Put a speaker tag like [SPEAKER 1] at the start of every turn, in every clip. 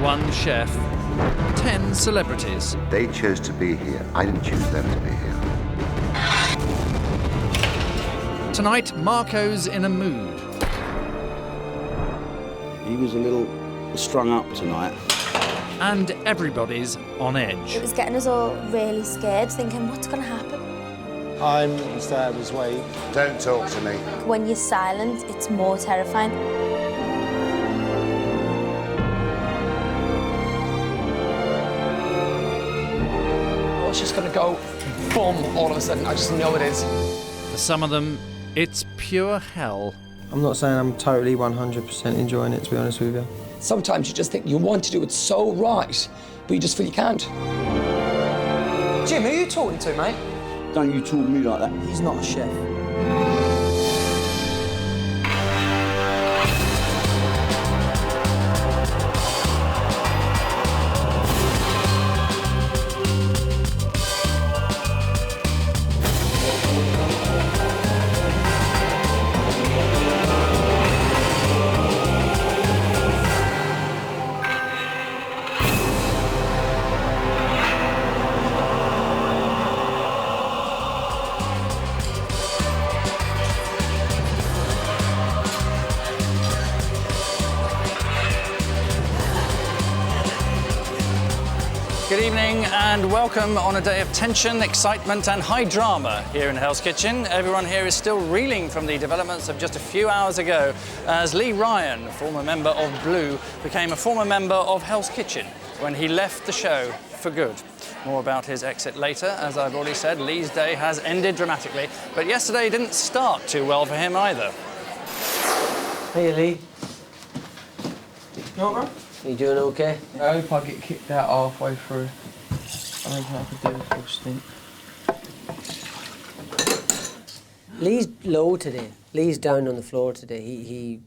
[SPEAKER 1] One chef, 10 celebrities.
[SPEAKER 2] They chose to be here. I didn't choose them to be here.
[SPEAKER 1] Tonight, Marco's in a mood.
[SPEAKER 3] He was a little strung up tonight.
[SPEAKER 1] And everybody's on edge.
[SPEAKER 4] It was getting us all really scared, thinking, what's going to happen?
[SPEAKER 5] I'm stay out of his way.
[SPEAKER 2] Don't talk to me.
[SPEAKER 4] When you're silent, it's more terrifying.
[SPEAKER 6] It's just going to go boom all of a sudden. I just know it is.
[SPEAKER 1] For some of them, it's pure hell.
[SPEAKER 5] I'm not saying I'm totally 100% enjoying it, to be honest with you.
[SPEAKER 6] Sometimes you just think you want to do it so right, but you just feel you can't.
[SPEAKER 7] Jim, who are you talking to, mate?
[SPEAKER 3] Don't you talk to me like that.
[SPEAKER 7] He's not a chef.
[SPEAKER 1] Good evening and welcome on a day of tension, excitement and high drama here in Hell's Kitchen. Everyone here is still reeling from the developments of just a few hours ago as Lee Ryan, former member of Blue, became a former member of Hell's Kitchen when he left the show for good. More about his exit later. As I've already said, Lee's day has ended dramatically, but yesterday didn't start too well for him either.
[SPEAKER 7] Hey, Lee.
[SPEAKER 5] You all right,
[SPEAKER 7] You doing okay?
[SPEAKER 5] I hope I get kicked out halfway through. I don't think I could do a full stint.
[SPEAKER 7] Lee's low today. Lee's down on the floor today. He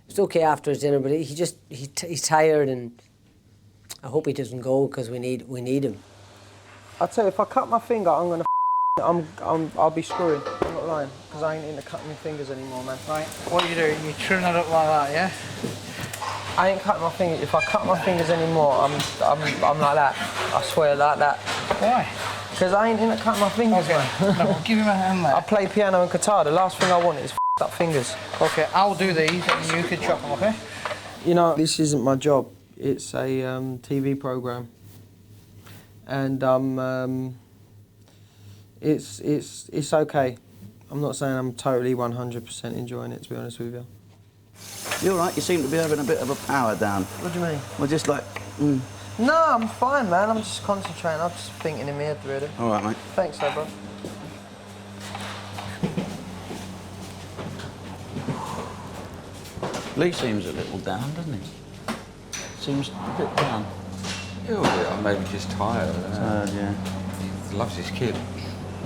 [SPEAKER 7] was okay after his dinner, but he's tired, and I hope he doesn't go because we need him.
[SPEAKER 5] I'll tell you, if I cut my finger, I'll be screwing. I'm not lying, because I ain't into cutting my fingers anymore, man.
[SPEAKER 8] Right, what are you doing? You're trimming it up like that, yeah?
[SPEAKER 5] I ain't cutting my fingers. If I cut my fingers anymore, I'm like that. I swear, like that.
[SPEAKER 8] Why?
[SPEAKER 5] Because I ain't into cutting my fingers,
[SPEAKER 8] Okay,
[SPEAKER 5] man.
[SPEAKER 8] no, give me my hand there.
[SPEAKER 5] I play piano and guitar. The last thing I want is up fingers.
[SPEAKER 8] Okay, I'll do these and you can chop them, okay?
[SPEAKER 5] You know, this isn't my job. It's a TV program, and it's okay. I'm not saying I'm totally 100% enjoying it, to be honest with you.
[SPEAKER 3] You're all right, you seem to be having a bit of a power down.
[SPEAKER 5] What do you mean?
[SPEAKER 3] Well, just like,
[SPEAKER 5] No, I'm fine, man. I'm just concentrating. I'm just thinking in my head, really.
[SPEAKER 3] All right, mate.
[SPEAKER 5] Thanks, though, bro.
[SPEAKER 3] Lee seems a little down, doesn't he? Seems a bit down.
[SPEAKER 9] A little bit, or maybe just tired.
[SPEAKER 3] Tired, yeah.
[SPEAKER 9] He loves his kid.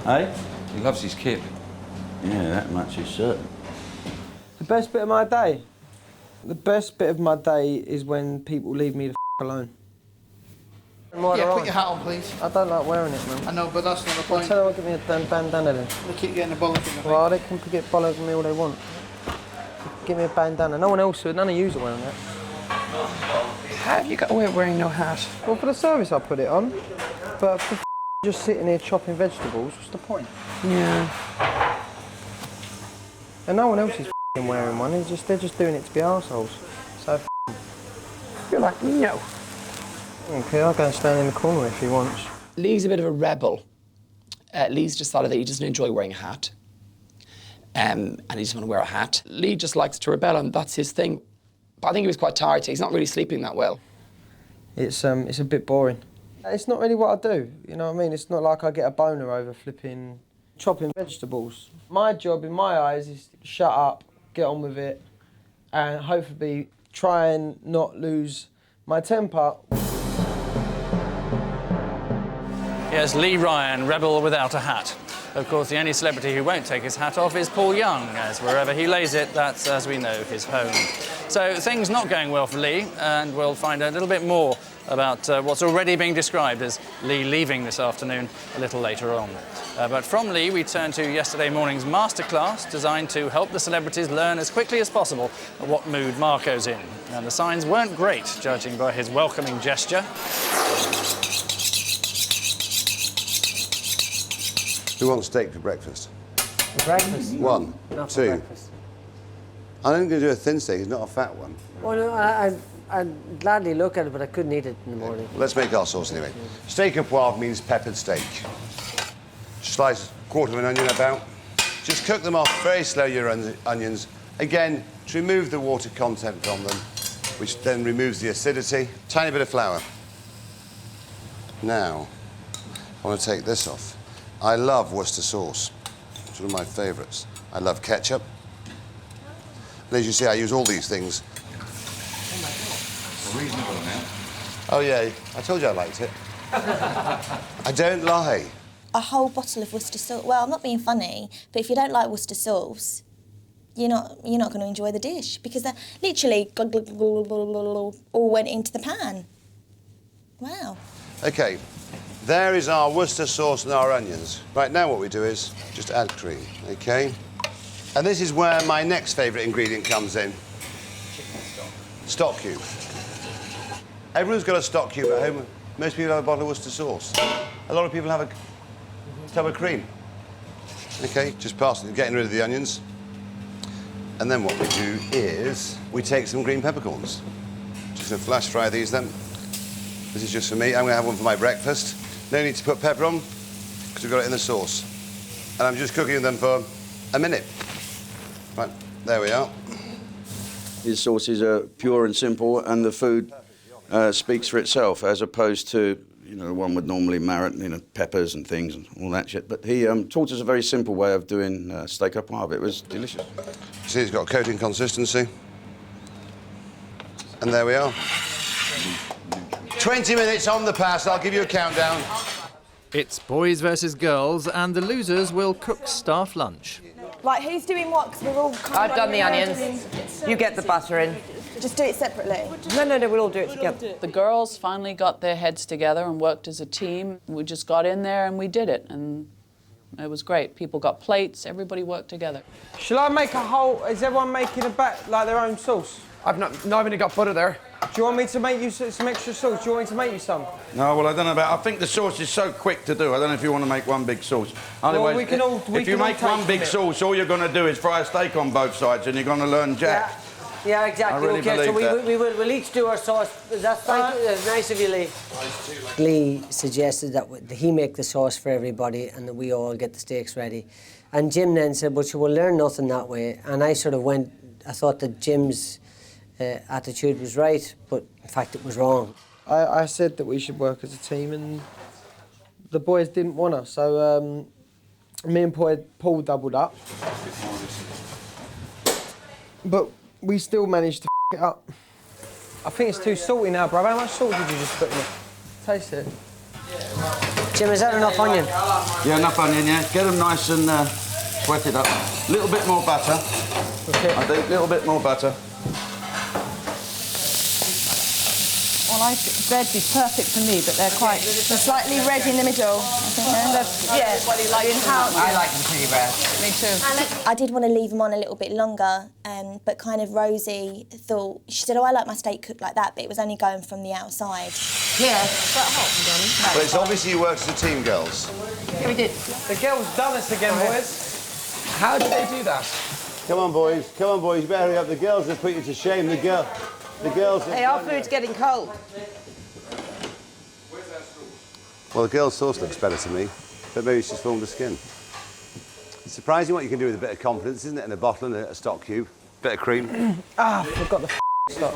[SPEAKER 3] Hey?
[SPEAKER 9] He loves his kid.
[SPEAKER 3] Yeah, that much is certain.
[SPEAKER 5] The best bit of my day? The best bit of my day is when people leave me the alone.
[SPEAKER 8] Yeah, put your hat on, please.
[SPEAKER 5] I don't like wearing it, man.
[SPEAKER 8] I know, but that's not the point.
[SPEAKER 5] Tell them to give me a damn bandana then.
[SPEAKER 8] They keep getting a bullet in the
[SPEAKER 5] Well, they can get bollocks me all they want. Give me a bandana. No one else, none of yous are wearing that.
[SPEAKER 8] How have you got away with wearing no hat?
[SPEAKER 5] Well, for the service I put it on, but for just sitting here chopping vegetables, what's the point?
[SPEAKER 8] Yeah.
[SPEAKER 5] And no one else is wearing one, they're just doing it to be arseholes. So
[SPEAKER 8] You're like, no.
[SPEAKER 5] okay, I'll go and stand in the corner if he wants.
[SPEAKER 6] Lee's a bit of a rebel. Lee's decided that he doesn't enjoy wearing a hat. And he doesn't want to wear a hat. Lee just likes to rebel, and that's his thing. But I think he was quite tired. He's not really sleeping that well.
[SPEAKER 5] It's a bit boring. It's not really what I do, you know what I mean? It's not like I get a boner over chopping vegetables. My job, in my eyes, is to shut up, get on with it, and hopefully try and not lose my temper.
[SPEAKER 1] Yes, Lee Ryan, rebel without a hat. Of course, the only celebrity who won't take his hat off is Paul Young, as wherever he lays it, that's, as we know, his home. So things not going well for Lee, and we'll find a little bit more about what's already being described as Lee leaving this afternoon a little later on. But from Lee, we turn to yesterday morning's masterclass designed to help the celebrities learn as quickly as possible what mood Marco's in. And the signs weren't great, judging by his welcoming gesture.
[SPEAKER 2] Who wants steak for breakfast?
[SPEAKER 7] For breakfast?
[SPEAKER 2] One,
[SPEAKER 7] Not for
[SPEAKER 2] two.
[SPEAKER 7] breakfast.
[SPEAKER 2] I'm only going to do a thin steak, it's not a fat one.
[SPEAKER 7] Well, no, I'd gladly look at it, but I couldn't eat it in the morning.
[SPEAKER 2] Let's make our sauce anyway. Steak à poivre means peppered steak. Slice a quarter of an onion about. Just cook them off very slow, your onions. Again, to remove the water content from them, which then removes the acidity. Tiny bit of flour. Now, I want to take this off. I love Worcester sauce. It's one of my favourites. I love ketchup. And as you see, I use all these things.
[SPEAKER 9] It's a reasonable amount.
[SPEAKER 2] Oh, yeah, I told you I liked it. I don't lie.
[SPEAKER 10] A whole bottle of Worcester sauce. Well, I'm not being funny, but if you don't like Worcester sauce, you're not going to enjoy the dish because they're literally all went into the pan. Wow.
[SPEAKER 2] OK, there is our Worcester sauce and our onions. Right, now what we do is just add cream, OK? And this is where my next favourite ingredient comes in. Stock cube. Everyone's got a stock cube at home. Most people have a bottle of Worcester sauce. A lot of people have a tub of cream. OK, just getting rid of the onions. And then what we do is we take some green peppercorns. Just going to flash fry these then. This is just for me. I'm going to have one for my breakfast. No need to put pepper on because we've got it in the sauce. And I'm just cooking them for a minute. Right, there we are.
[SPEAKER 11] His sauces are pure and simple, and the food speaks for itself, as opposed to, one would normally marinate, peppers and things and all that shit. But he taught us a very simple way of doing steak à poivre. It was delicious.
[SPEAKER 2] See, it's got a coating consistency. And there we are. 20 minutes on the pass. I'll give you a countdown.
[SPEAKER 12] It's boys versus girls, and the losers will cook staff lunch.
[SPEAKER 10] Right, who's doing what? Because we're all kind
[SPEAKER 8] I've done the onions. You get the butter in.
[SPEAKER 10] Just do it separately.
[SPEAKER 8] No, we'll all do it together.
[SPEAKER 13] The girls finally got their heads together and worked as a team. We just got in there and we did it, and it was great. People got plates, everybody worked together.
[SPEAKER 5] Shall I make a whole... Is everyone making their own sauce?
[SPEAKER 8] I've only got butter there.
[SPEAKER 5] Do you want me to make you some extra sauce? Do you want me to make you some?
[SPEAKER 11] No, well, I don't know about... I think the sauce is so quick to do. I don't know if you want to make one big sauce. Otherwise, if you make one big sauce, all you're going to do is fry a steak on both sides, and you're going to learn jack.
[SPEAKER 7] Yeah, exactly.
[SPEAKER 11] I really
[SPEAKER 7] OK, so
[SPEAKER 11] believe
[SPEAKER 7] we'll each do our sauce. That's nice of you, Lee. Lee suggested that he make the sauce for everybody and that we all get the steaks ready. And Jim then said, but you will learn nothing that way. And I sort of went... I thought that Jim's attitude was right, but in fact it was wrong.
[SPEAKER 5] I said that we should work as a team, and the boys didn't want us, so me and Paul doubled up. But we still managed to it up. I think it's too salty now, bruv. How much salt did you just put in it? Taste it.
[SPEAKER 7] Jim, is that enough onion?
[SPEAKER 11] Yeah, enough onion, yeah. Get them nice and sweat it up. A little bit more butter.
[SPEAKER 5] Okay.
[SPEAKER 11] I think a little bit more butter.
[SPEAKER 13] Well, they'd be perfect for me, but they're
[SPEAKER 10] Slightly red in the middle.
[SPEAKER 13] yeah,
[SPEAKER 8] I like them pretty red.
[SPEAKER 13] Me too.
[SPEAKER 10] I did want to leave them on a little bit longer, but kind of Rosie thought... She said, oh, I like my steak cooked like that, but it was only going from the outside.
[SPEAKER 8] Yeah.
[SPEAKER 2] But it's obviously you worked as a team, girls.
[SPEAKER 8] Yeah, we did.
[SPEAKER 5] The girls done us again, boys.
[SPEAKER 8] How did they do that?
[SPEAKER 2] Come on, boys. Come on, boys. You better hurry up. The girls have put you to shame. The girls...
[SPEAKER 8] Hey, our food's getting cold.
[SPEAKER 2] Well, the girl's sauce looks better to me, but maybe she's formed a skin. It's surprising what you can do with a bit of confidence, isn't it? In a bottle and a stock cube. Bit of cream.
[SPEAKER 5] I forgot the stock.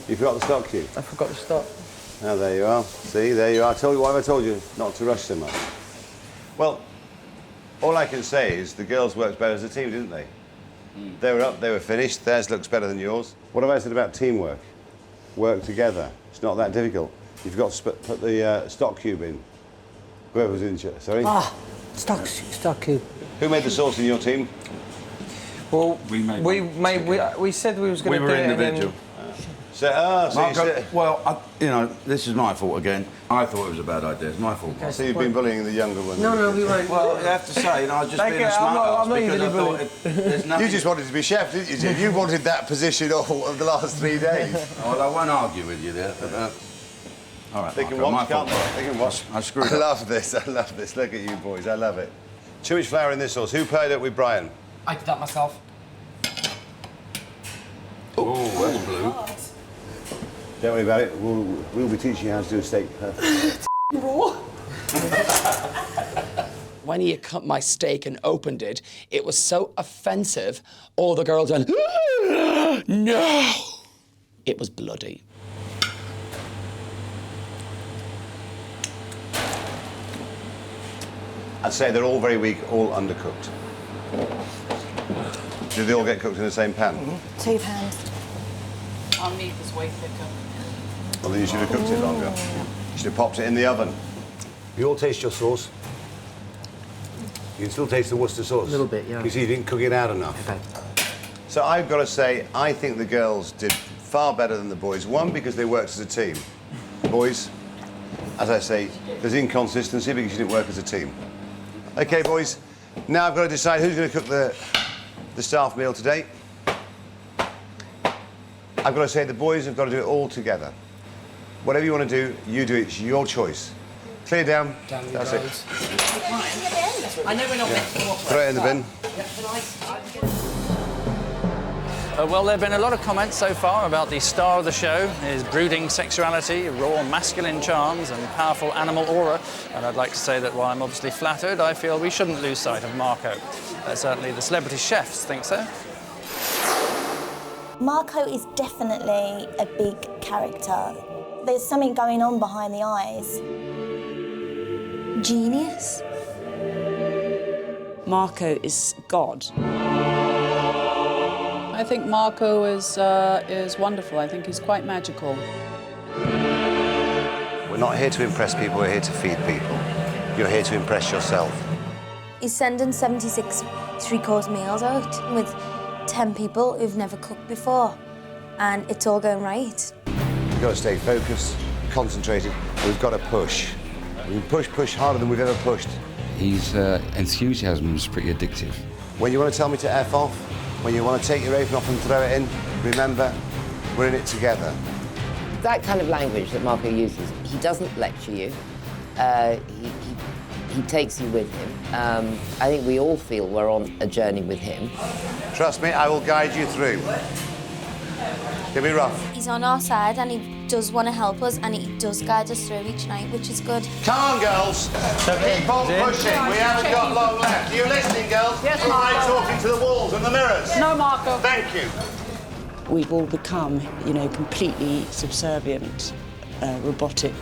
[SPEAKER 2] You forgot the stock cube?
[SPEAKER 5] I forgot the stock.
[SPEAKER 2] Oh, there you are. See, there you are. What have I told you? Not to rush so much. Well, all I can say is the girls worked better as a team, didn't they? They were up, they were finished. Theirs looks better than yours. What have I said about teamwork? Work together. It's not that difficult. You've got to put the stock cube in. Whoever's in charge, sorry?
[SPEAKER 7] Stock cube.
[SPEAKER 2] Who made the sauce in your team?
[SPEAKER 5] Well, we said we was going to do it.
[SPEAKER 11] We were individual.
[SPEAKER 2] So,
[SPEAKER 11] Marco, well, you know, this is my fault again. I thought it was a bad idea. It's my fault.
[SPEAKER 2] So you've been bullying the younger one?
[SPEAKER 7] No, we won't.
[SPEAKER 11] Well, you have to say, you know, I was just being a smart ass because I thought there's nothing...
[SPEAKER 2] You just wanted to be chef, didn't you, Jim? You wanted that position all of the last 3 days.
[SPEAKER 11] Well, I won't argue with you there, but... all right,
[SPEAKER 2] They can
[SPEAKER 11] Marco,
[SPEAKER 2] watch,
[SPEAKER 11] my
[SPEAKER 2] can't
[SPEAKER 11] fault.
[SPEAKER 2] they? They can watch.
[SPEAKER 11] I screwed
[SPEAKER 2] I
[SPEAKER 11] up.
[SPEAKER 2] love this, I love this. Look at you boys, I love it. Too much flour in this sauce. Who paired up with Brian?
[SPEAKER 14] I did that myself.
[SPEAKER 11] Oh, that's blue.
[SPEAKER 2] Don't worry about it. We'll be teaching you how to do a steak perfect.
[SPEAKER 6] Raw. When he cut my steak and opened it, it was so offensive, all the girls went, no! It was bloody.
[SPEAKER 2] I'd say they're all very weak, all undercooked. Do they all get cooked in the same pan?
[SPEAKER 10] 2 pans.
[SPEAKER 13] Our meat was way thicker.
[SPEAKER 2] Well, then you should have cooked it longer. You should have popped it in the oven. You all taste your sauce. You can still taste the Worcester sauce.
[SPEAKER 14] A little bit, yeah.
[SPEAKER 2] You see, you didn't cook it out enough.
[SPEAKER 14] Okay.
[SPEAKER 2] So I've got to say, I think the girls did far better than the boys. One, because they worked as a team. Boys, as I say, there's inconsistency because you didn't work as a team. OK, boys, now I've got to decide who's going to cook the staff meal today. I've got to say the boys have got to do it all together. Whatever you want to do, you do it. It's your choice. Clear down. That's it.
[SPEAKER 14] I know we're not meant to walk.
[SPEAKER 2] Throw it in the bin.
[SPEAKER 1] Well, there have been a lot of comments so far about the star of the show, his brooding sexuality, raw masculine charms and powerful animal aura. And I'd like to say that while I'm obviously flattered, I feel we shouldn't lose sight of Marco. Certainly the celebrity chefs think so.
[SPEAKER 10] Marco is definitely a big character. There's something going on behind the eyes.
[SPEAKER 4] Genius.
[SPEAKER 15] Marco is God.
[SPEAKER 13] I think Marco is wonderful. I think he's quite magical.
[SPEAKER 2] We're not here to impress people, we're here to feed people. You're here to impress yourself.
[SPEAKER 4] He's sending 76 three-course meals out with 10 people who've never cooked before, and it's all going right.
[SPEAKER 2] We've got to stay focused, concentrated, and we've got to push. We push harder than we've ever pushed.
[SPEAKER 9] His enthusiasm was pretty addictive.
[SPEAKER 2] When you want to tell me to F off, when you want to take your apron off and throw it in, remember, we're in it together.
[SPEAKER 16] That kind of language that Marco uses, he doesn't lecture you. He takes you with him. I think we all feel we're on a journey with him.
[SPEAKER 2] Trust me, I will guide you through. It's gonna be rough.
[SPEAKER 4] He's on our side and he does want to help us and he does guide us through each night, which is good.
[SPEAKER 2] Come on, girls. Keep on pushing. We haven't got long left. Are you listening, girls?
[SPEAKER 13] Yes,
[SPEAKER 2] or am I
[SPEAKER 13] Marco.
[SPEAKER 2] talking to the walls and the mirrors?
[SPEAKER 13] No, Marco.
[SPEAKER 2] Thank you.
[SPEAKER 15] We've all become, you know, completely subservient, robotic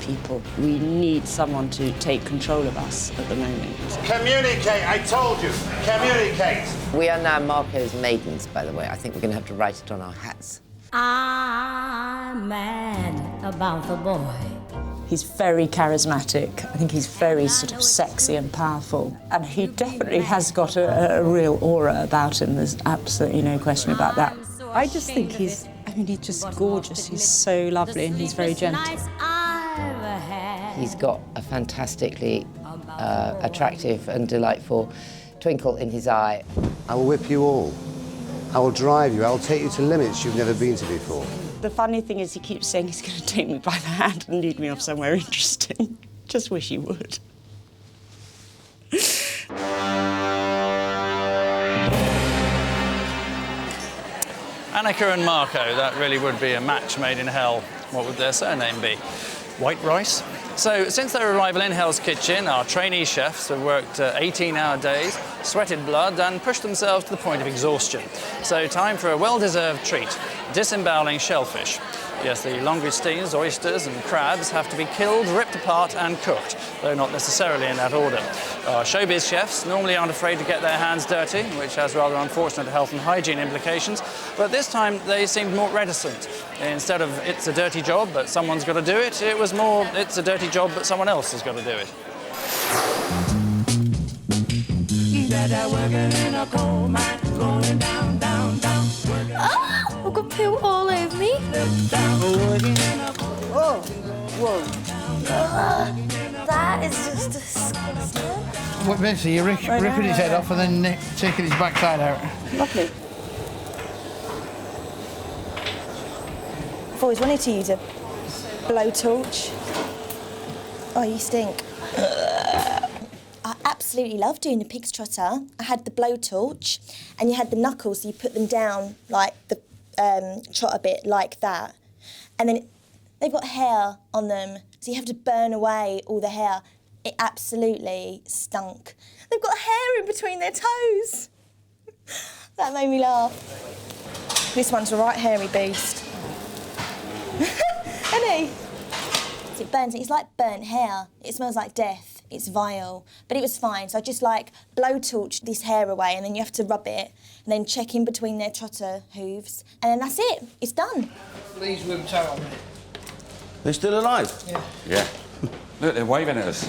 [SPEAKER 15] people. We need someone to take control of us at the moment.
[SPEAKER 2] Communicate, I told you. Communicate.
[SPEAKER 16] We are now Marco's maidens, by the way. I think we're going to have to write it on our hats.
[SPEAKER 17] I'm mad about the boy.
[SPEAKER 15] He's very charismatic. I think he's very sort of sexy and powerful. And he definitely has got a real aura about him. There's absolutely no question about that. I just think he's just gorgeous. He's so lovely and he's very gentle.
[SPEAKER 16] He's got a fantastically attractive and delightful twinkle in his eye.
[SPEAKER 2] I will whip you all. I will drive you. I will take you to limits you've never been to before.
[SPEAKER 15] The funny thing is he keeps saying he's going to take me by the hand and lead me off somewhere interesting. Just wish he would.
[SPEAKER 1] Anneka and Marco, that really would be a match made in hell. What would their surname be? White Rice? So, since their arrival in Hell's Kitchen, our trainee chefs have worked 18-hour days, sweated blood and pushed themselves to the point of exhaustion. So, time for a well-deserved treat, disemboweling shellfish. Yes, the langoustines, oysters and crabs have to be killed, ripped apart and cooked, though not necessarily in that order. Our showbiz chefs normally aren't afraid to get their hands dirty, which has rather unfortunate health and hygiene implications, but this time they seemed more reticent. Instead of it's a dirty job but someone's got to do it, it was more it's a dirty job but someone else has got to do it.
[SPEAKER 4] Oh, I've got poo all over me.
[SPEAKER 5] Oh, whoa.
[SPEAKER 4] That is just disgusting.
[SPEAKER 18] What, basically, you're ripping his head off and then taking his backside out.
[SPEAKER 10] Lovely. I've always wanted to use a blowtorch. Oh, you stink. I absolutely love doing the pig's trotter. I had the blowtorch, and you had the knuckles, so you put them down like the trotter bit, like that. And then they've got hair on them, so you have to burn away all the hair. It absolutely stunk. They've got hair in between their toes. That made me laugh. This one's a right hairy beast. Isn't he? It burns. It's like burnt hair. It smells like death. It's vile. But it was fine. So I just like blowtorch this hair away, and then you have to rub it, and then check in between their trotter hooves, and then that's it. It's done.
[SPEAKER 18] Please whipped out on me.
[SPEAKER 11] They're still alive?
[SPEAKER 18] Yeah.
[SPEAKER 9] Yeah. Look, they're waving at us.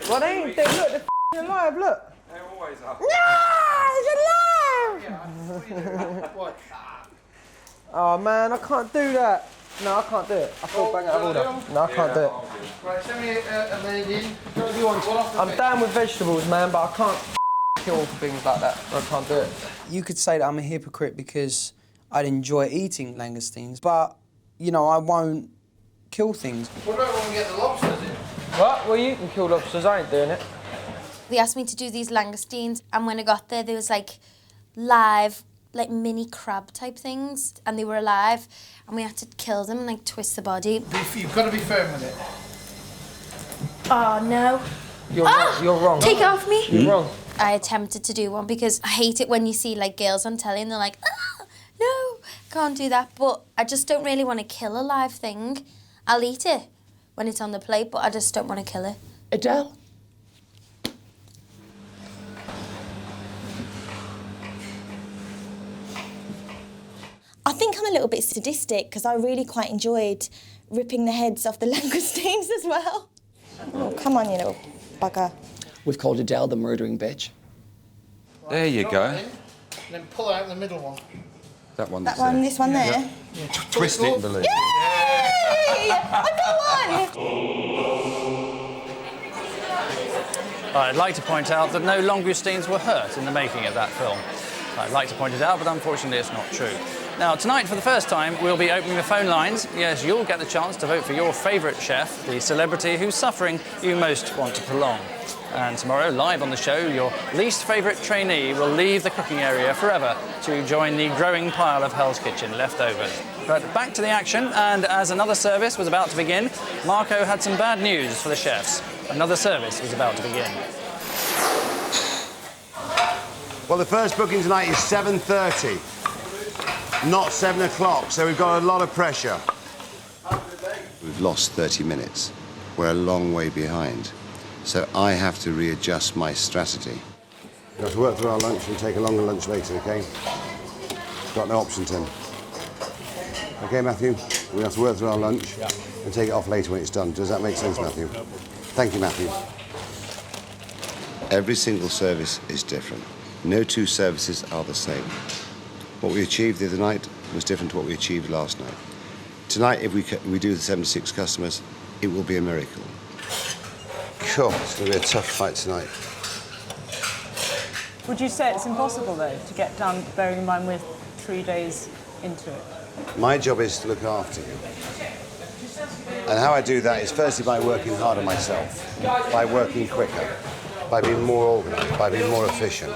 [SPEAKER 5] What ain't they? Look, they're f***ing alive, look.
[SPEAKER 9] They're always up.
[SPEAKER 5] No, it's alive! Oh man, I can't do that. No, I can't do it. I feel bang out of order. No, I can't do it.
[SPEAKER 18] Right, send me a lady. What do you want?
[SPEAKER 5] I'm down with vegetables, man, but I can't kill things like that. I can't do it. You could say that I'm a hypocrite because I'd enjoy eating langoustines, but, you know, I won't kill things.
[SPEAKER 18] What about when we get the lobsters in?
[SPEAKER 5] What? Well, you can kill lobsters. I ain't doing it.
[SPEAKER 4] They asked me to do these langoustines, and when I got there was like live, like mini crab type things, and they were alive, and we had to kill them and like twist the body.
[SPEAKER 18] You've got to be firm with it.
[SPEAKER 4] Oh no.
[SPEAKER 5] You're wrong.
[SPEAKER 4] Take it off me.
[SPEAKER 5] You're wrong.
[SPEAKER 4] I attempted to do one because I hate it when you see like girls on telly and they're like, ah, no, can't do that. But I just don't really want to kill a live thing. I'll eat it when it's on the plate, but I just don't want to kill it.
[SPEAKER 6] Adele?
[SPEAKER 10] I think I'm a little bit sadistic because I really quite enjoyed ripping the heads off the langoustines as well. Oh, come on, you little bugger.
[SPEAKER 6] We've called Adele the murdering bitch.
[SPEAKER 9] There you go.
[SPEAKER 18] And then pull out the middle one.
[SPEAKER 9] That one.
[SPEAKER 10] That one, this one there.
[SPEAKER 18] Yeah.
[SPEAKER 9] Twist it and believe.
[SPEAKER 10] Yay! I got one!
[SPEAKER 1] I'd like to point out that no langoustines were hurt in the making of that film. I'd like to point it out, but unfortunately it's not true. Now, tonight, for the first time, we'll be opening the phone lines. Yes, you'll get the chance to vote for your favourite chef, the celebrity whose suffering you most want to prolong. And tomorrow, live on the show, your least favourite trainee will leave the cooking area forever to join the growing pile of Hell's Kitchen leftovers. But back to the action, and as another service was about to begin, Marco had some bad news for the chefs. Another service was about to begin.
[SPEAKER 2] Well, the first booking tonight is 7:30, not 7 o'clock, so we've got a lot of pressure. We've lost 30 minutes. We're a long way behind. So I have to readjust my strategy. We have to work through our lunch and take a longer lunch later, OK? Got no option, Tim. OK, Matthew? We have to work through our lunch and take it off later when it's done. Does that make sense, Matthew? Thank you, Matthew. Every single service is different. No two services are the same. What we achieved the other night was different to what we achieved last night. Tonight, if we do the 76 customers, it will be a miracle. Cool, it's going to be a tough fight tonight.
[SPEAKER 15] Would you say it's impossible, though, to get done, bearing in mind we're 3 days into it?
[SPEAKER 2] My job is to look after you. And how I do that is firstly by working hard on myself, by working quicker, by being more organised, by being more efficient.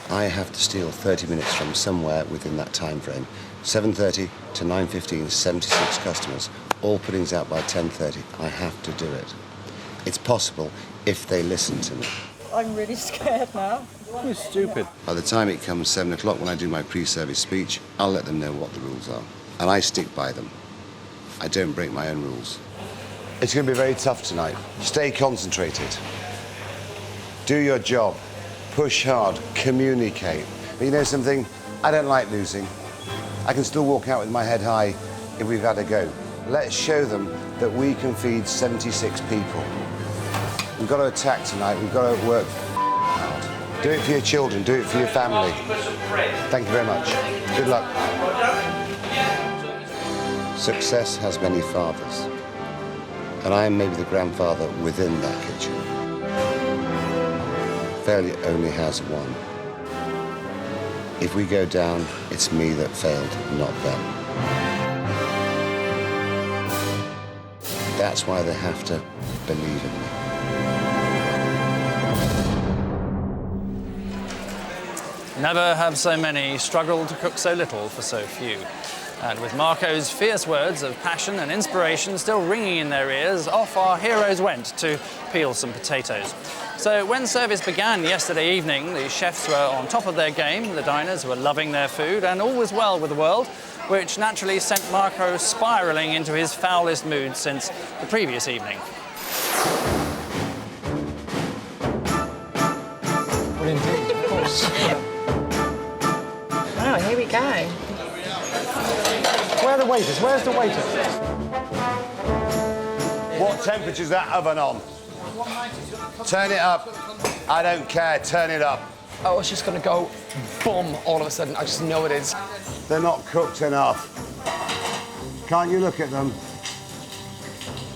[SPEAKER 2] I have to steal 30 minutes from somewhere within that time frame. 7:30 to 9:15, 76 customers, all puddings out by 10:30. I have to do it. It's possible if they listen to me.
[SPEAKER 15] I'm really scared now.
[SPEAKER 9] You're stupid.
[SPEAKER 2] By the time it comes 7 o'clock when I do my pre-service speech, I'll let them know what the rules are. And I stick by them. I don't break my own rules. It's going to be very tough tonight. Stay concentrated. Do your job. Push hard. Communicate. But you know something? I don't like losing. I can still walk out with my head high if we've had a go. Let's show them that we can feed 76 people. We've got to attack tonight. We've got to work hard. Do it for your children. Do it for your family. Thank you very much. Good luck. Success has many fathers, and I am maybe the grandfather within that kitchen. Failure only has one. If we go down, it's me that failed, not them. That's why they have to believe in me.
[SPEAKER 1] Never have so many struggled to cook so little for so few. And with Marco's fierce words of passion and inspiration still ringing in their ears, off our heroes went to peel some potatoes. So when service began yesterday evening, the chefs were on top of their game, the diners were loving their food, and all was well with the world, which naturally sent Marco spiralling into his foulest mood since the previous evening.
[SPEAKER 18] Indeed, of course.
[SPEAKER 8] Oh, here we go.
[SPEAKER 18] Where are the waiters? Where's the waiter?
[SPEAKER 2] What temperature's that oven on? Turn it up. I don't care, turn it up.
[SPEAKER 6] Oh, it's just going to go boom all of a sudden. I just know it is.
[SPEAKER 2] They're not cooked enough. Can't you look at them?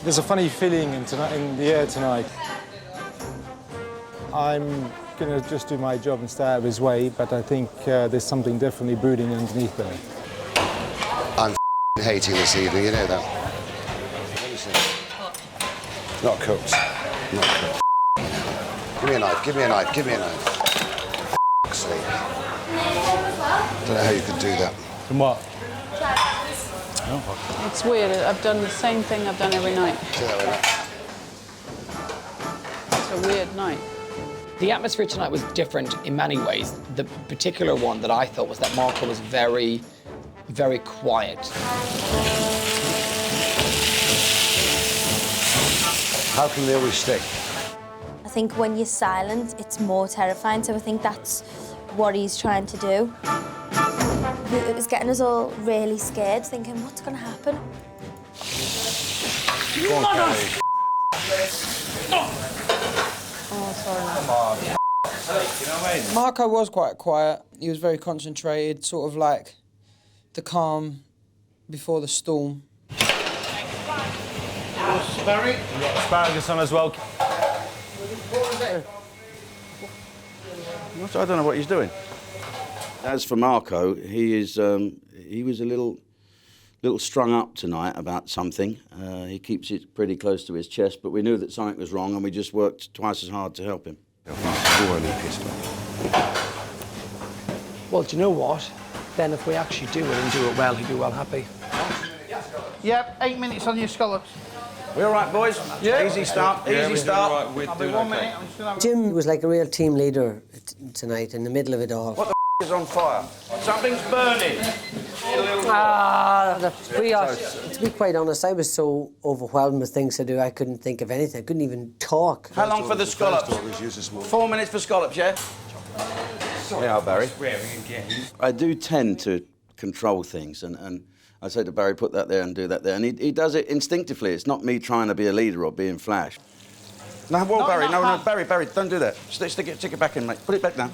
[SPEAKER 19] There's a funny feeling in the air tonight. I'm going to just do my job and stay out of his way, but I think there's something definitely brooding underneath there.
[SPEAKER 2] I'm hating this evening, you know that. Let me see. Not cooked. Not cooked. Give me a knife, give me a knife, give me a knife. Sake. Don't know how you could do that.
[SPEAKER 19] From what?
[SPEAKER 13] It's weird. I've done the same thing I've done every night. It's a weird night.
[SPEAKER 6] The atmosphere tonight was different in many ways. The particular one that I thought was that Marco was very, very quiet.
[SPEAKER 2] How can they always stick?
[SPEAKER 4] I think when you're silent, it's more terrifying, so I think that's what he's trying to do. It was getting us all really scared, thinking, what's going to happen?
[SPEAKER 13] Oh, sorry.
[SPEAKER 5] Come on. Marco was quite quiet. He was very concentrated, sort of like the calm before the storm.
[SPEAKER 18] Barry? You've got asparagus on as well.
[SPEAKER 11] I don't know what he's doing. As for Marco, he was a little strung up tonight about something. He keeps it pretty close to his chest, but we knew that something was wrong, and we just worked twice as hard to help him.
[SPEAKER 6] Well, do you know what? Then if we actually do it and do it well, he'd be well happy.
[SPEAKER 18] Yep, 8 minutes on your scallops.
[SPEAKER 11] We all right, boys?
[SPEAKER 18] Yeah.
[SPEAKER 11] Easy start, easy start.
[SPEAKER 18] I'll be 1 minute.
[SPEAKER 7] Jim was like a real team leader tonight in the middle of it all.
[SPEAKER 11] What the is on fire? Something's burning.
[SPEAKER 7] To be quite honest, I was so overwhelmed with things to do, I couldn't think of anything. I couldn't even talk.
[SPEAKER 11] How long for the scallops? 4 minutes for scallops, yeah? Yeah, Barry. I do tend to control things, and I say to Barry, put that there and do that there, and he does it instinctively. It's not me trying to be a leader or being flash. No, well, Barry, no, Barry, don't do that. Stick it back in, mate. Put it back down.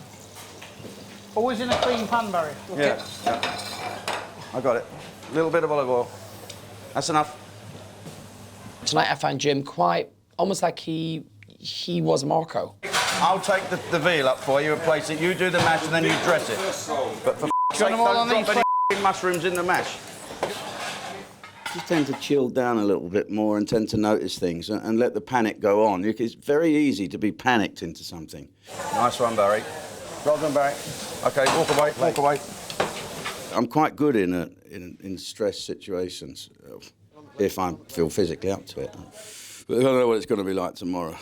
[SPEAKER 18] Always in a clean pan, Barry.
[SPEAKER 11] Okay. Yeah. I got it. A little bit of olive oil. That's enough.
[SPEAKER 6] Tonight I found Jim quite, almost like he was Marco.
[SPEAKER 11] I'll take the veal up for you and place it. You do the mash and then you dress it. But for sake, don't drop any mushrooms in the mash. You tend to chill down a little bit more and tend to notice things and let the panic go on. It's very easy to be panicked into something. Nice one, Barry. Well done, Barry. OK, walk away. I'm quite good in stress situations, if I feel physically up to it. But I don't know what it's going to be like tomorrow.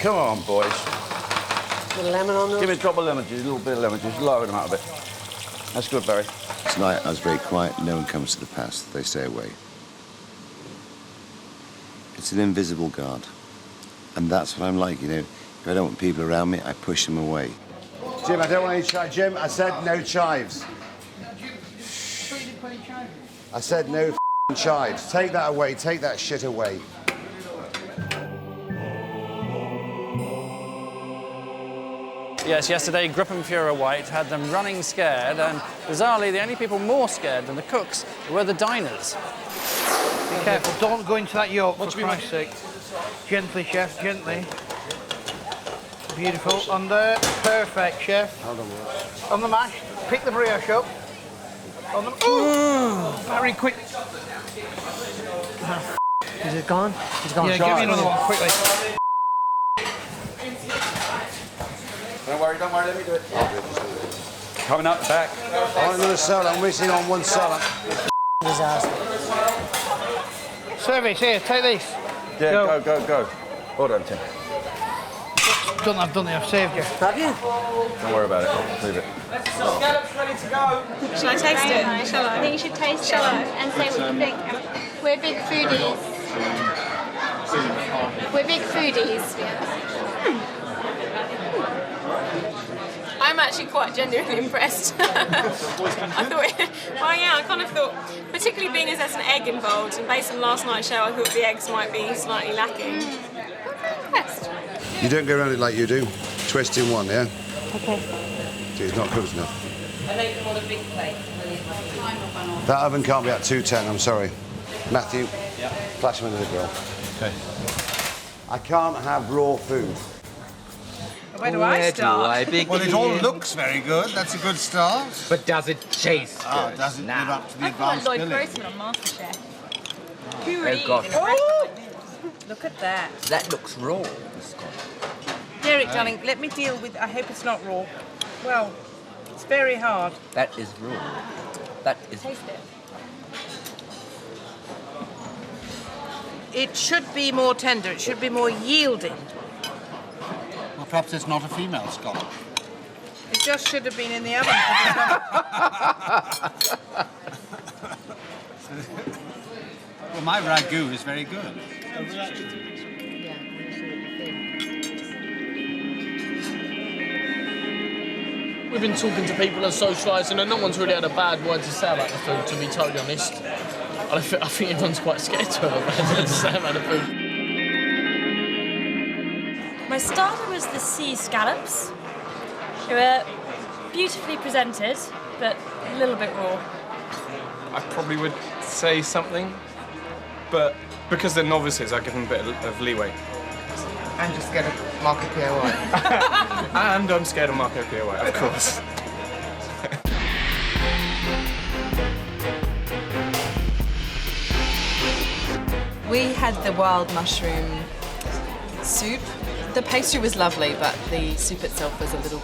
[SPEAKER 11] Come on, boys.
[SPEAKER 7] Put a lemon on those?
[SPEAKER 11] Give me a drop of lemon juice, a little bit of lemon juice. Lower them out a bit. That's good, Barry.
[SPEAKER 2] Tonight I was very quiet. No one comes to the past. They stay away. It's an invisible guard. And that's what I'm like, you know. If I don't want people around me, I push them away. Jim, I don't want any chives. Jim, I said no chives. I said no chives. Take that away. Take that shit away.
[SPEAKER 1] Yes, yesterday, Gruppenführer White had them running scared, and bizarrely, the only people more scared than the cooks were the diners.
[SPEAKER 18] Be careful, don't go into that yolk, for Christ's sake. Gently, chef, gently. Beautiful. On there, perfect, chef. On the mash, pick the brioche up. On the... Ooh, very quick.
[SPEAKER 7] Is it gone? It's gone.
[SPEAKER 18] Yeah, give me another one, quickly.
[SPEAKER 9] Don't worry, let me do it. Coming up the back.
[SPEAKER 2] I want another salad. I'm missing on one salad.
[SPEAKER 7] Disaster.
[SPEAKER 18] Service, here, take this.
[SPEAKER 9] Yeah, go. Well done, Tim.
[SPEAKER 18] I've done it, I've saved you.
[SPEAKER 7] Have you?
[SPEAKER 9] Don't worry about it. Leave it.
[SPEAKER 20] Scallop's ready to go. Shall I taste it? Shall I? I think you should taste it and say what you think. We're big foodies. We're big foodies. I'm actually quite genuinely impressed. I thought, well, yeah, I kind of thought, particularly being as there's an egg involved, and based on last night's show, I thought the eggs might be slightly lacking. Impressed.
[SPEAKER 2] You don't go around it like you do. Twist in one, yeah?
[SPEAKER 7] Okay.
[SPEAKER 2] It's not cooked enough.
[SPEAKER 16] I make them on a big plate.
[SPEAKER 2] That oven can't be at 210, I'm sorry. Matthew, flash them into the grill.
[SPEAKER 9] Okay.
[SPEAKER 2] I can't have raw food.
[SPEAKER 14] Where do I start?
[SPEAKER 21] Well, it all looks very good. That's a good start.
[SPEAKER 14] But does it taste good?
[SPEAKER 21] Does it live up to the
[SPEAKER 20] I thought
[SPEAKER 21] advanced
[SPEAKER 20] Lloyd
[SPEAKER 21] billing?
[SPEAKER 20] Grossman on MasterChef.
[SPEAKER 14] Oh, gosh.
[SPEAKER 20] Oh!
[SPEAKER 14] Look at that. That looks raw.
[SPEAKER 20] Derek,
[SPEAKER 14] darling, let me deal with... I hope it's not raw. Well, it's very hard. That is raw. That is...
[SPEAKER 20] Taste it.
[SPEAKER 14] It should be more tender. It should be more yielding.
[SPEAKER 21] Well, perhaps it's not a female scallop.
[SPEAKER 14] It just should have been in the oven.
[SPEAKER 21] Well, my ragu is very good.
[SPEAKER 22] We've been talking to people and socialising, and no one's really had a bad word to say about the food, to be totally honest. I think everyone's quite scared to have a bad word to say about the food.
[SPEAKER 23] My starter was the sea scallops. They were beautifully presented, but a little bit raw.
[SPEAKER 24] I probably would say something, but because they're novices, I give them a bit of leeway.
[SPEAKER 14] And just get a Marco POI.
[SPEAKER 24] And I'm scared of Marco POI, of course.
[SPEAKER 25] We had the wild mushroom soup. The pastry was lovely, but the soup itself was a little...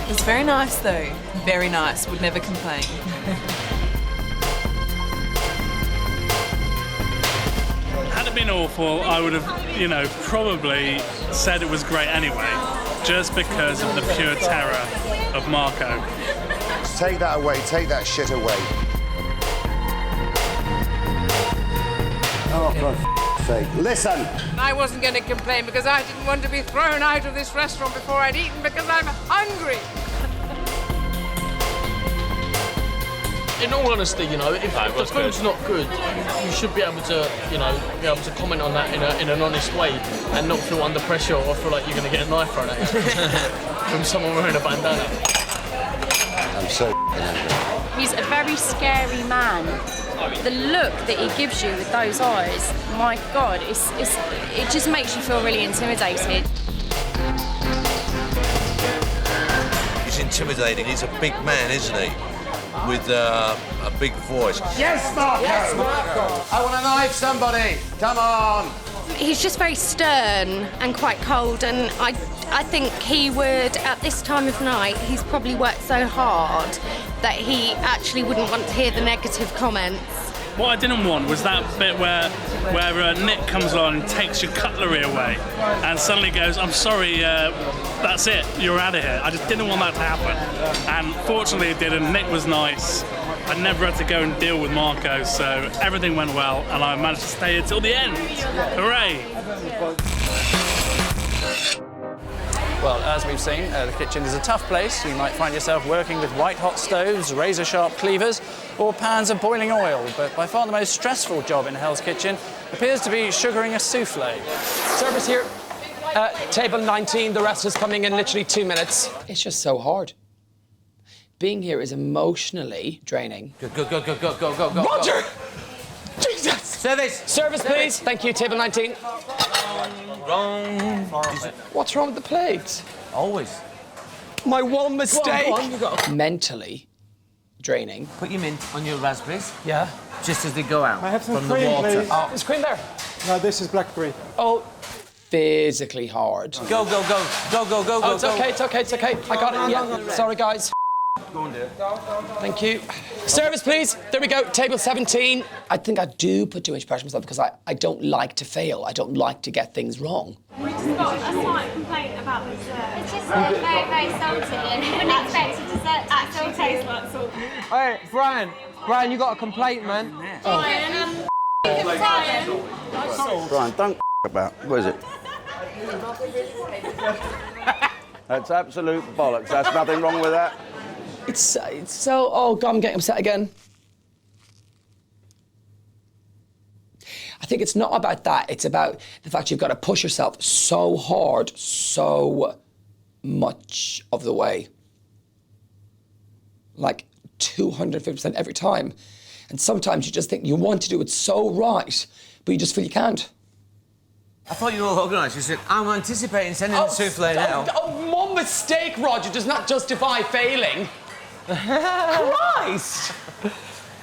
[SPEAKER 25] It was very nice, though. Very nice. Would never complain.
[SPEAKER 26] Had it been awful, I would have, probably said it was great anyway, just because of the pure terror of Marco.
[SPEAKER 2] Take that away, take that shit away. Oh, for f***'s sake. Listen!
[SPEAKER 14] I wasn't going to complain because I didn't want to be thrown out of this restaurant before I'd eaten because I'm hungry.
[SPEAKER 22] In all honesty, if the food's not good, you should be able to, be able to comment on that in an honest way and not feel under pressure or feel like you're going to get a knife thrown at you from someone wearing a bandana.
[SPEAKER 2] I'm so angry.
[SPEAKER 23] He's a very scary man. The look that he gives you with those eyes, my God, it just makes you feel really intimidated.
[SPEAKER 27] He's intimidating. He's a big man, isn't he? With a big voice.
[SPEAKER 2] Yes, Marco! Yes, Marco! I want to knife somebody! Come on!
[SPEAKER 23] He's just very stern and quite cold, and I think he would, at this time of night, he's probably worked so hard that he actually wouldn't want to hear the negative comments.
[SPEAKER 26] What I didn't want was that bit where Nick comes on and takes your cutlery away and suddenly goes, I'm sorry, that's it, you're out of here. I just didn't want that to happen. And fortunately it didn't. Nick was nice. I never had to go and deal with Marco, so everything went well and I managed to stay until the end. Hooray!
[SPEAKER 1] Well, as we've seen, the kitchen is a tough place. You might find yourself working with white-hot stoves, razor-sharp cleavers, or pans of boiling oil. But by far the most stressful job in Hell's Kitchen appears to be sugaring a souffle.
[SPEAKER 28] Service here.
[SPEAKER 6] Table 19, the rest is coming in literally 2 minutes. It's just so hard. Being here is emotionally draining.
[SPEAKER 3] Go.
[SPEAKER 6] Roger! Jesus! Service, please. Thank you, table 19.
[SPEAKER 3] Wrong.
[SPEAKER 6] What's wrong with the plates?
[SPEAKER 3] Always.
[SPEAKER 6] My one mistake.
[SPEAKER 3] Go on, you got.
[SPEAKER 6] Mentally draining.
[SPEAKER 3] Put your mint on your raspberries.
[SPEAKER 6] Yeah.
[SPEAKER 3] Just as they go out
[SPEAKER 18] I have some
[SPEAKER 3] from
[SPEAKER 18] cream,
[SPEAKER 3] the water.
[SPEAKER 18] please.
[SPEAKER 6] Oh, is cream there?
[SPEAKER 18] No, this is blackberry.
[SPEAKER 6] Oh, physically hard.
[SPEAKER 3] Go.
[SPEAKER 6] Oh, it's okay. I got it. Yeah. Sorry, guys.
[SPEAKER 3] Go on, dear.
[SPEAKER 6] Thank you. Service, please. There we go. Table 17. I think I do put too much pressure on myself because I don't like to fail. I don't like to get things wrong.
[SPEAKER 20] We just got a slight complaint about the dessert.
[SPEAKER 4] It's just very, very salty and you wouldn't expect a dessert to
[SPEAKER 20] actually taste like salt.
[SPEAKER 5] Hey, Brian, you got a complaint, man.
[SPEAKER 20] Brian,
[SPEAKER 11] Brian, don't about. What is it? That's absolute bollocks. There's nothing wrong with that.
[SPEAKER 6] It's so... Oh, God, I'm getting upset again. I think it's not about that. It's about the fact you've got to push yourself so hard, so much of the way. Like 250% every time. And sometimes you just think you want to do it so right, but you just feel you can't.
[SPEAKER 3] I thought you were all organised. You said, I'm anticipating sending the souffle now.
[SPEAKER 6] One mistake, Roger, does not justify failing. Christ!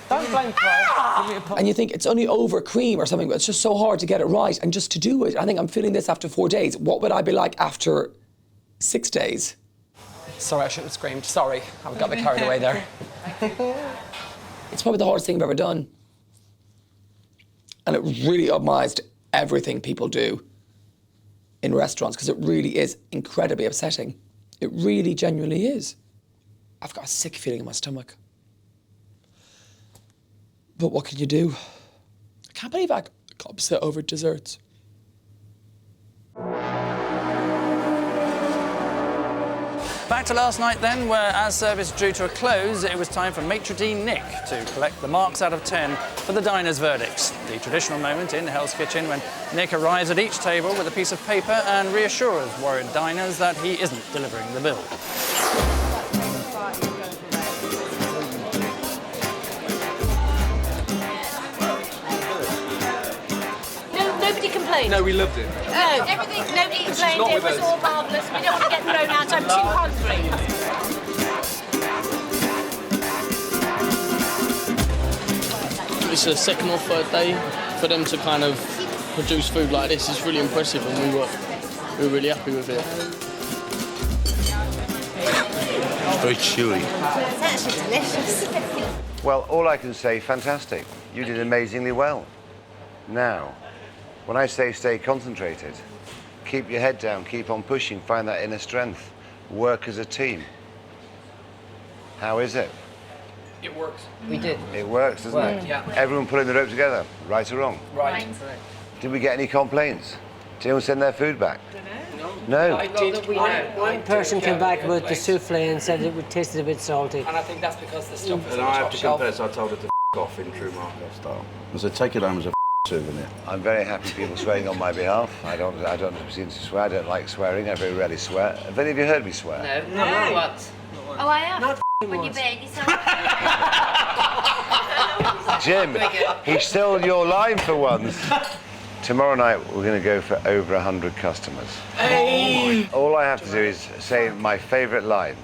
[SPEAKER 5] Don't blame Christ.
[SPEAKER 6] And you think it's only over cream or something, but it's just so hard to get it right and just to do it. I think I'm feeling this after 4 days. What would I be like after 6 days? Sorry, I shouldn't have screamed. Sorry, I got me carried away there. It's probably the hardest thing I've ever done. And it really optimised everything people do in restaurants because it really is incredibly upsetting. It really genuinely is. I've got a sick feeling in my stomach. But what can you do? I can't believe I got upset over desserts.
[SPEAKER 1] Back to last night then, where as service drew to a close, it was time for maitre d' Nick to collect the marks out of 10 for the diners' verdicts. The traditional moment in Hell's Kitchen when Nick arrives at each table with a piece of paper and reassures worried diners that he isn't delivering the bill.
[SPEAKER 20] Nobody complained.
[SPEAKER 3] No, we loved it.
[SPEAKER 20] No, nobody complained. It was all marvellous. We don't want to get thrown out. I'm too hungry.
[SPEAKER 22] It's the second or third day for them to kind of produce food like this is really impressive, and we were really happy with it.
[SPEAKER 27] It's very chewy.
[SPEAKER 20] It's actually delicious.
[SPEAKER 2] Well, all I can say, fantastic. You did amazingly well. Now, when I say stay concentrated, keep your head down, keep on pushing, find that inner strength, work as a team. How is it?
[SPEAKER 6] It works.
[SPEAKER 16] We did.
[SPEAKER 2] It works, doesn't it?
[SPEAKER 6] Yeah.
[SPEAKER 2] Everyone pulling the rope together, right or wrong?
[SPEAKER 6] Right.
[SPEAKER 2] Did we get any complaints? Did anyone send their food back? No.
[SPEAKER 6] I did.
[SPEAKER 7] One person came back with the souffle and said it tasted a bit salty.
[SPEAKER 6] And I think that's because the stuff is
[SPEAKER 11] And
[SPEAKER 6] on the
[SPEAKER 11] I
[SPEAKER 6] top
[SPEAKER 11] have to
[SPEAKER 6] shelf.
[SPEAKER 11] confess, I told her to off in true Marco style. I said, take it home as a souvenir.
[SPEAKER 2] I'm very happy people swearing on my behalf. I don't seem to swear. I don't like swearing. I very rarely swear. Have any of you heard me swear?
[SPEAKER 16] No. What?
[SPEAKER 4] Oh, I am.
[SPEAKER 7] Not
[SPEAKER 4] when you
[SPEAKER 7] once.
[SPEAKER 4] burn yourself.
[SPEAKER 2] Jim, he stole your line for once. Tomorrow night, we're going to go for over 100 customers.
[SPEAKER 6] Hey!
[SPEAKER 2] All I have to do is say my favourite line.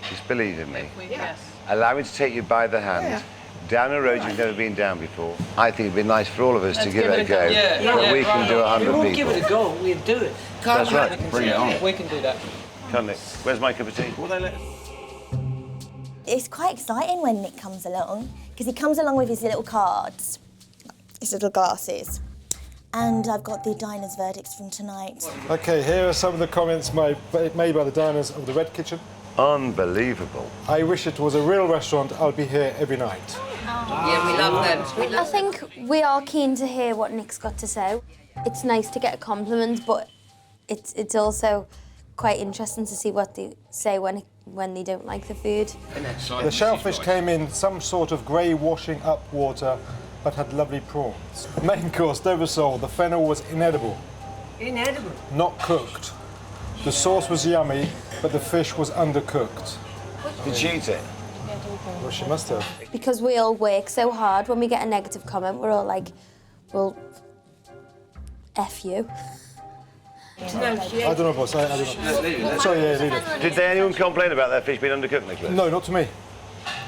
[SPEAKER 2] Just believe in me.
[SPEAKER 14] Yes.
[SPEAKER 2] Allow me to take you by the hand. Down a road you've never been down before. I think it'd be nice for all of us to give it a go. But we can do 100
[SPEAKER 7] We
[SPEAKER 2] people.
[SPEAKER 7] won't give it a go, we'll do it.
[SPEAKER 2] That's right.
[SPEAKER 11] Bring it on.
[SPEAKER 5] We can do that.
[SPEAKER 2] Come, Nick. Where's my cup of tea?
[SPEAKER 8] It's quite exciting when Nick comes along, because he comes along with his little cards, his little glasses. And I've got the diners' verdicts from tonight.
[SPEAKER 18] OK, here are some of the comments made by the diners of the Red Kitchen.
[SPEAKER 2] Unbelievable.
[SPEAKER 18] I wish it was a real restaurant. I'll be here every night.
[SPEAKER 16] Yeah, we love them.
[SPEAKER 4] I think we are keen to hear what Nick's got to say. It's nice to get a compliment, but it's also quite interesting to see what they say when they don't like the food.
[SPEAKER 18] The shellfish came in some sort of grey washing up water, but had lovely prawns. Main course, Davidson, the fennel was inedible.
[SPEAKER 7] Inedible.
[SPEAKER 9] Not cooked. The sauce was yummy, but the fish was undercooked.
[SPEAKER 2] Did she eat it?
[SPEAKER 9] Well, she must have.
[SPEAKER 4] Because we all work so hard, when we get a negative comment, we're all like, well, F you.
[SPEAKER 9] I don't know, boss. I don't know. Sorry, yeah, leave it.
[SPEAKER 2] Did anyone complain about their fish being undercooked, Nicholas?
[SPEAKER 9] No, not to me.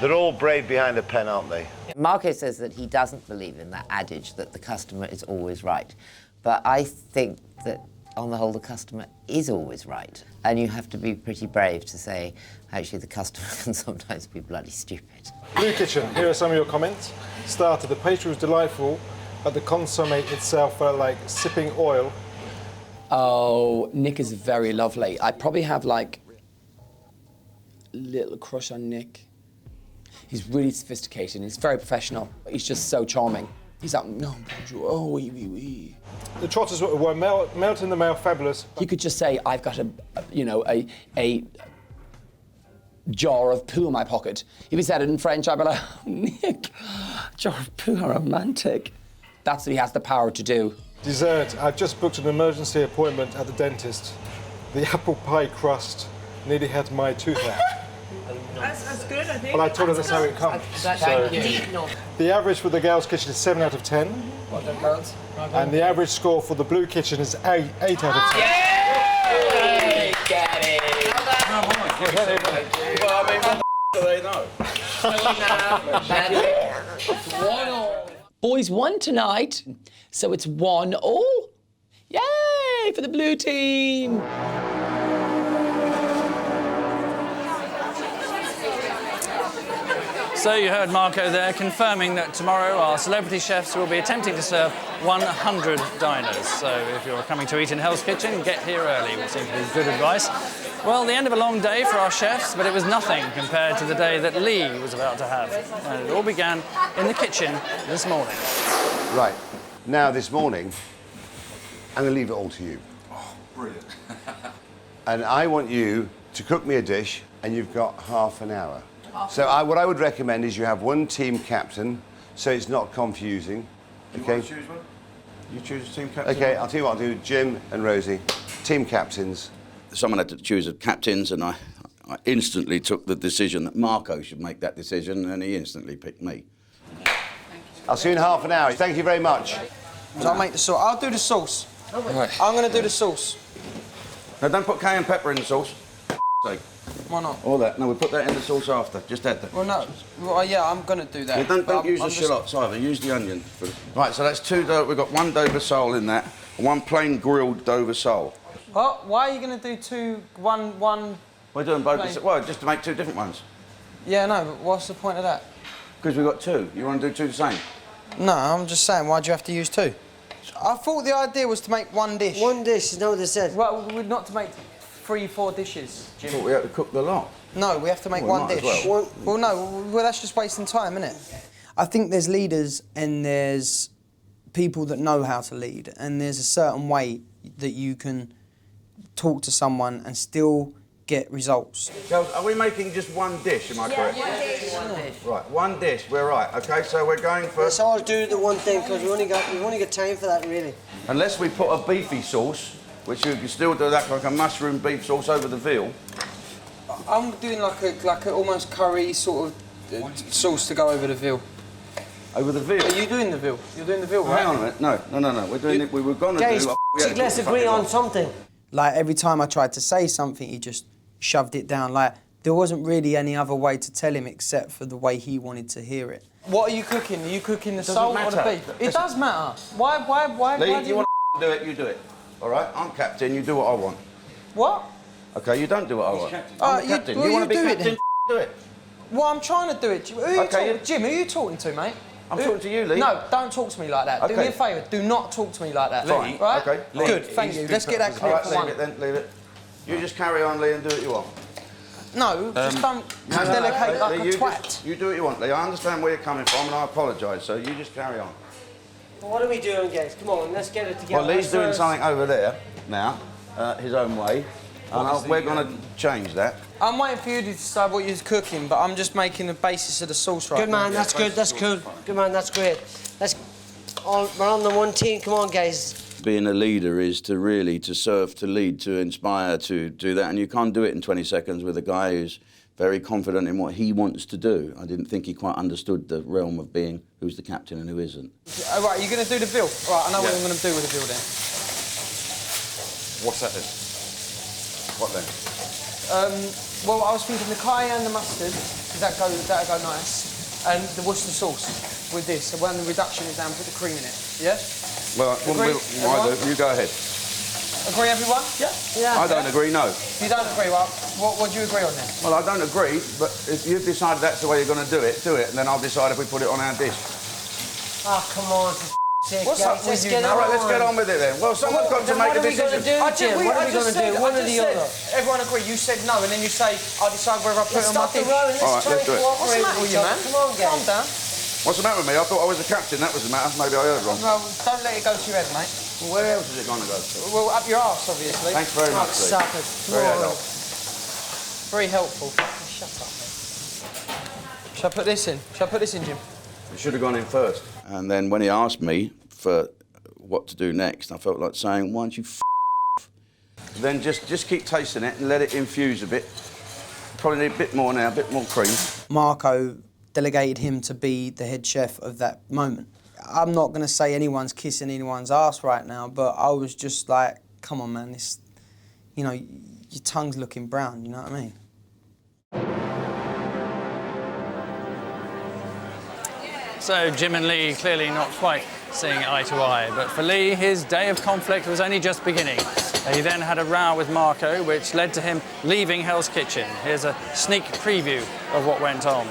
[SPEAKER 2] They're all brave behind a pen, aren't they?
[SPEAKER 16] Marco says that he doesn't believe in that adage that the customer is always right. But I think that, on the whole, the customer is always right. And you have to be pretty brave to say, actually, the customer can sometimes be bloody stupid.
[SPEAKER 9] Blue Kitchen, here are some of your comments. Starter, the pastry was delightful, but the consomme itself felt like sipping oil.
[SPEAKER 6] Oh, Nick is very lovely. I probably have, like, a little crush on Nick. He's really sophisticated. He's very professional. He's just so charming. He's like, no, bonjour, oh, oui, oui, oui.
[SPEAKER 9] The trotters were melting the male fabulous.
[SPEAKER 6] He could just say, I've got a jar of poo in my pocket. If he said it in French, I'd be like, oh, Nick, jar of poo, how romantic. That's what he has the power to do.
[SPEAKER 9] Dessert, I've just booked an emergency appointment at the dentist. The apple pie crust nearly had my tooth out.
[SPEAKER 14] That's good, I think.
[SPEAKER 9] Well, I told her that's how it comes.
[SPEAKER 14] Thank you.
[SPEAKER 9] The average for the girls' kitchen is 7 out of 10.
[SPEAKER 14] Well done, girls.
[SPEAKER 9] And the average score for the blue kitchen is 8 out of 10.
[SPEAKER 14] Yay! Get it!
[SPEAKER 11] Well, I mean, what do they know?
[SPEAKER 6] Boys won tonight, so it's 1-1. Yay for the blue team!
[SPEAKER 1] So you heard Marco there confirming that tomorrow our celebrity chefs will be attempting to serve 100 diners. So if you're coming to eat in Hell's Kitchen, get here early, would seem to be good advice. Well, the end of a long day for our chefs, but it was nothing compared to the day that Lee was about to have. And it all began in the kitchen this morning.
[SPEAKER 2] Right. Now, this morning, I'm going to leave it all to you.
[SPEAKER 11] Oh, brilliant.
[SPEAKER 2] And I want you to cook me a dish, and you've got half an hour. So what I would recommend is you have one team captain, so it's not confusing. Okay?
[SPEAKER 11] You choose one? You choose a team captain?
[SPEAKER 2] Okay, I'll tell you what I'll do. Jim and Rosie, team captains.
[SPEAKER 11] Someone had to choose a captains, and I instantly took the decision that Marco should make that decision, and he instantly picked me.
[SPEAKER 2] I'll see you in half an hour. Thank you very much.
[SPEAKER 5] So I'll make the sauce. I'll do the sauce.
[SPEAKER 11] Right.
[SPEAKER 5] I'm going to do the sauce.
[SPEAKER 11] Now, don't put cayenne pepper in the sauce. Sake.
[SPEAKER 5] Why not?
[SPEAKER 11] All that. No, we put that in the sauce after. Just add that.
[SPEAKER 5] Well, no. Well, yeah, I'm going to do that.
[SPEAKER 11] Yeah, don't use the shallots either. Use the onion. Right, so that's two. We've got one Dover sole in that, and one plain grilled Dover sole.
[SPEAKER 5] What? Why are you going to do one?
[SPEAKER 11] We're doing both.
[SPEAKER 5] plain?
[SPEAKER 11] Well, just to make two different ones.
[SPEAKER 5] Yeah, no. But what's the point of that?
[SPEAKER 11] Because we've got two. You want to do two the same?
[SPEAKER 5] No, I'm just saying. Why do you have to use two? I thought the idea was to make one dish.
[SPEAKER 7] One dish is not what they said.
[SPEAKER 5] Well, we're not to make 3-4 dishes, Jim.
[SPEAKER 11] I thought we had to cook the lot.
[SPEAKER 5] No, we have to make
[SPEAKER 11] Well,
[SPEAKER 5] one
[SPEAKER 11] we might
[SPEAKER 5] dish.
[SPEAKER 11] as well.
[SPEAKER 5] Well, no, well, that's just wasting time, isn't it? I think there's leaders and there's people that know how to lead, and there's a certain way that you can talk to someone and still get results.
[SPEAKER 11] Girls, are we making just one dish, am I correct?
[SPEAKER 7] One dish.
[SPEAKER 11] Right, one dish, we're right. Okay, so we're going for...
[SPEAKER 7] Let's all do the one thing, because we've only got time for that, really.
[SPEAKER 11] Unless we put a beefy sauce, which you can still do that, like a mushroom beef sauce over the veal.
[SPEAKER 5] I'm doing like a almost curry sort of sauce to go over the veal.
[SPEAKER 11] Over the veal?
[SPEAKER 5] Are you doing the veal? You're doing the veal, right?
[SPEAKER 11] Hang on a minute. No. We're doing it. We were going to
[SPEAKER 7] Guys,
[SPEAKER 11] do...
[SPEAKER 7] let's agree on something.
[SPEAKER 5] Like, every time I tried to say something, he just shoved it down. Like, there wasn't really any other way to tell him except for the way he wanted to hear it. What are you cooking? Are you cooking the salt or the beef? It does matter. Why
[SPEAKER 11] Lee, you want to do it, you do it. All right? I'm captain, you do what I want.
[SPEAKER 5] What?
[SPEAKER 11] OK, you don't do what I want. I'm the captain. You want to be captain, do it.
[SPEAKER 5] Well, I'm trying to do it. Jim, who are you talking to, mate?
[SPEAKER 11] I'm talking to you, Lee.
[SPEAKER 5] No, don't talk to me like that.
[SPEAKER 11] Okay.
[SPEAKER 5] Do me a favour, do not talk to me like that.
[SPEAKER 11] Lee,
[SPEAKER 5] right?
[SPEAKER 11] OK. Lee,
[SPEAKER 5] good, thank you. Let's get that clear for one.
[SPEAKER 11] Leave it then, leave it. You just carry on, Lee, and do what you want.
[SPEAKER 5] No, just don't delegate like a twat.
[SPEAKER 11] You do what you want, Lee. I understand where you're coming from, and I apologise, so you just carry on.
[SPEAKER 7] Well, what are we doing, guys? Come on, let's get it together.
[SPEAKER 11] Well, Lee's doing something over there now, his own way, and we're going to change that.
[SPEAKER 5] I'm waiting for you to decide what you're cooking, but I'm just making the basis of the sauce right now.
[SPEAKER 7] Good man, that's good, that's cool. Good man, that's great. We're on the one team. Come on, guys.
[SPEAKER 11] being a leader is to serve, to lead, to inspire, to do that. And you can't do it in 20 seconds with a guy who's very confident in what he wants to do. I didn't think he quite understood the realm of being who's the captain and who isn't.
[SPEAKER 5] Right, you're going to do the bill? Right, I know what I'm going to do with the bill then.
[SPEAKER 11] What's that then? What then?
[SPEAKER 5] Well, I was thinking the cayenne, the mustard, because that'd go nice, and the Worcester sauce with this. So when the reduction is down, put the cream in it. Yeah?
[SPEAKER 11] Well, you go ahead.
[SPEAKER 5] Agree, everyone? Yeah.
[SPEAKER 11] I don't agree, no.
[SPEAKER 5] You don't agree, well, what do you agree on then?
[SPEAKER 11] Well, I don't agree, but if you've decided that's the way you're going to do it, and then I'll decide if we put it on our dish.
[SPEAKER 7] Oh, come on.
[SPEAKER 11] What's up with you? All right, let's get on with it then. Well, someone's got to make a decision.
[SPEAKER 5] What are we going to do? One or the other. Everyone agree. You said no, and then you say, I'll decide whether I put it on my dish.
[SPEAKER 11] All right, let's do it.
[SPEAKER 5] What's the matter with you, man? Come on, Calm down.
[SPEAKER 11] What's the matter with me? I thought I was the captain, that was the matter. Maybe I heard wrong.
[SPEAKER 5] Well, don't let it go to your head, mate.
[SPEAKER 11] Well, where else is it going to go to?
[SPEAKER 5] Well, up your arse, obviously.
[SPEAKER 11] Thanks very much, Lee.
[SPEAKER 5] Suckers.
[SPEAKER 11] Very helpful.
[SPEAKER 5] Very helpful. Shut up, mate. Shall I put this in? Shall I put this in, Jim?
[SPEAKER 11] It should have gone in first. And then when he asked me for what to do next, I felt like saying, why don't you then just keep tasting it and let it infuse a bit. Probably need a bit more now, a bit more cream.
[SPEAKER 5] Marco delegated him to be the head chef of that moment. I'm not going to say anyone's kissing anyone's ass right now, but I was just like, come on, man, this, you know, your tongue's looking brown, you know what I mean?
[SPEAKER 1] So Jim and Lee clearly not quite seeing eye to eye, but for Lee, his day of conflict was only just beginning. He then had a row with Marco, which led to him leaving Hell's Kitchen. Here's a sneak preview of what went on.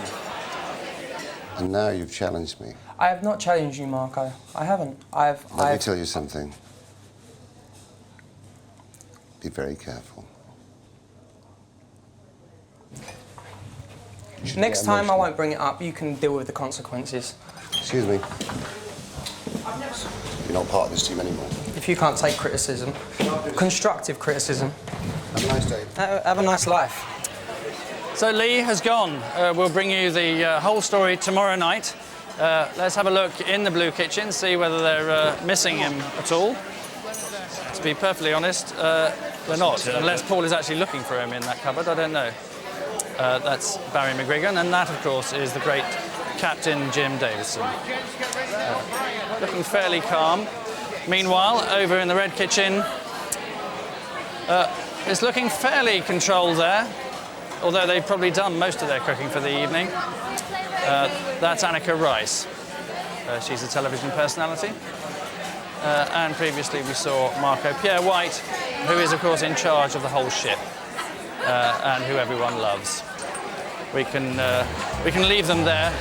[SPEAKER 2] And now you've challenged me.
[SPEAKER 5] I have not challenged you, Marco. I haven't.
[SPEAKER 2] Let me tell you something. Be very careful.
[SPEAKER 5] Next time I won't bring it up. You can deal with the consequences.
[SPEAKER 2] Excuse me. You're not part of this team anymore.
[SPEAKER 5] If you can't take criticism, constructive criticism.
[SPEAKER 2] Have a nice day.
[SPEAKER 5] Have a nice life.
[SPEAKER 1] So Lee has gone. We'll bring you the whole story tomorrow night. Let's have a look in the Blue Kitchen, see whether they're missing him at all. To be perfectly honest, they're not, unless Paul is actually looking for him in that cupboard, I don't know. That's Barry McGuigan, and that, of course, is the great Captain Jim Davidson. Looking fairly calm. Meanwhile, over in the Red Kitchen, it's looking fairly controlled there, although they've probably done most of their cooking for the evening. That's Anneka Rice. She's a television personality. And previously we saw Marco Pierre White, who is, of course, in charge of the whole ship, and who everyone loves. We can leave them there